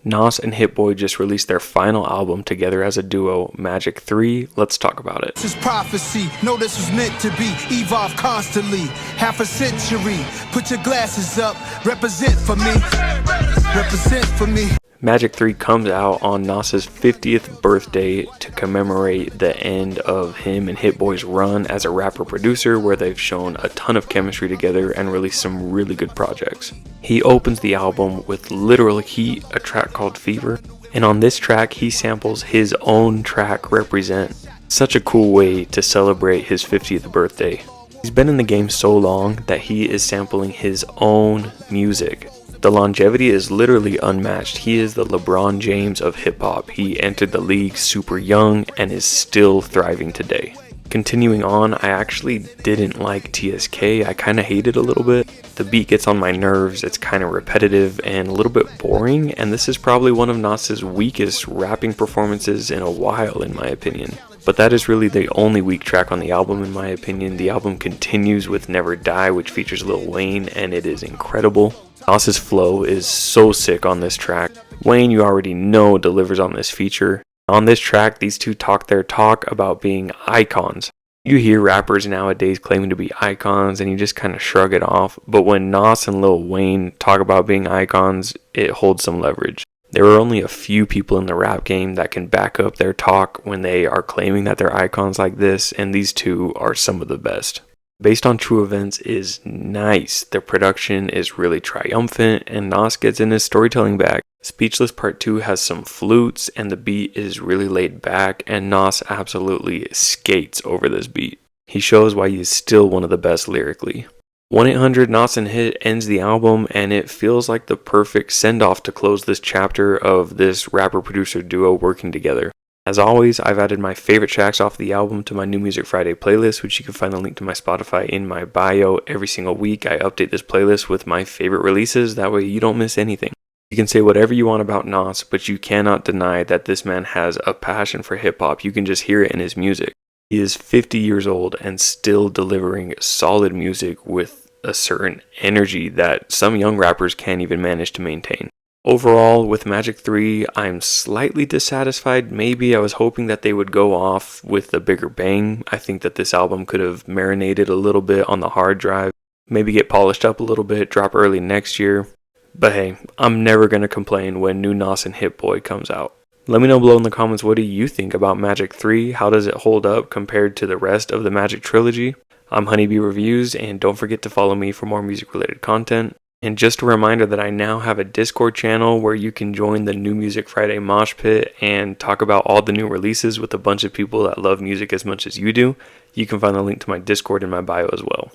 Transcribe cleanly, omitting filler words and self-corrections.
Nas and Hit Boy just released their final album together as a duo, Magic 3. Let's talk about it. This is prophecy. No, this was meant to be. Evolve constantly. Half a century. Put your glasses up. Represent for me. Represent for me. Magic 3 comes out on Nas's 50th birthday to commemorate the end of him and Hit Boy's run as a rapper-producer, where they've shown a ton of chemistry together and released some really good projects. He opens the album with Literal Heat, a track called Fever, and on this track he samples his own track Represent. Such a cool way to celebrate his 50th birthday. He's been in the game so long that he is sampling his own music. The longevity is literally unmatched. He is the LeBron James of hip-hop. He entered the league super young and is still thriving today. Continuing on, I actually didn't like TSK. I kind of hate it a little bit. The beat gets on my nerves, it's kind of repetitive and a little bit boring, and this is probably one of Nas's weakest rapping performances in a while in my opinion. But that is really the only weak track on the album in my opinion. The album continues with Never Die, which features Lil Wayne, and it is incredible. Nas's flow is so sick on this track. Wayne, you already know, delivers on this feature. On this track, these two talk their talk about being icons. You hear rappers nowadays claiming to be icons and you just kind of shrug it off, but when Nas and Lil Wayne talk about being icons, it holds some leverage. There are only a few people in the rap game that can back up their talk when they are claiming that they're icons like this, and these two are some of the best. Based on True Events is nice. The production is really triumphant and Nas gets in his storytelling bag. Speechless Part 2 has some flutes and the beat is really laid back, and Nas absolutely skates over this beat. He shows why he is still one of the best lyrically. 1-800 Nas and Hit ends the album, and it feels like the perfect send-off to close this chapter of this rapper-producer duo working together. As always, I've added my favorite tracks off the album to my New Music Friday playlist, which you can find the link to my Spotify in my bio. Every single week I update this playlist with my favorite releases, that way you don't miss anything. You can say whatever you want about Nas, but you cannot deny that this man has a passion for hip-hop. You can just hear it in his music. He is 50 years old and still delivering solid music with a certain energy that some young rappers can't even manage to maintain. Overall, with Magic 3, I'm slightly dissatisfied. Maybe I was hoping that they would go off with a bigger bang. I think that this album could have marinated a little bit on the hard drive, maybe get polished up a little bit, drop early next year. But hey, I'm never going to complain when new Nas and Hit Boy comes out. Let me know below in the comments, what do you think about Magic 3? How does it hold up compared to the rest of the Magic trilogy? I'm Honeybee Reviews, and don't forget to follow me for more music related content. And just a reminder that I now have a Discord channel where you can join the New Music Friday Mosh Pit and talk about all the new releases with a bunch of people that love music as much as you do. You can find the link to my Discord in my bio as well.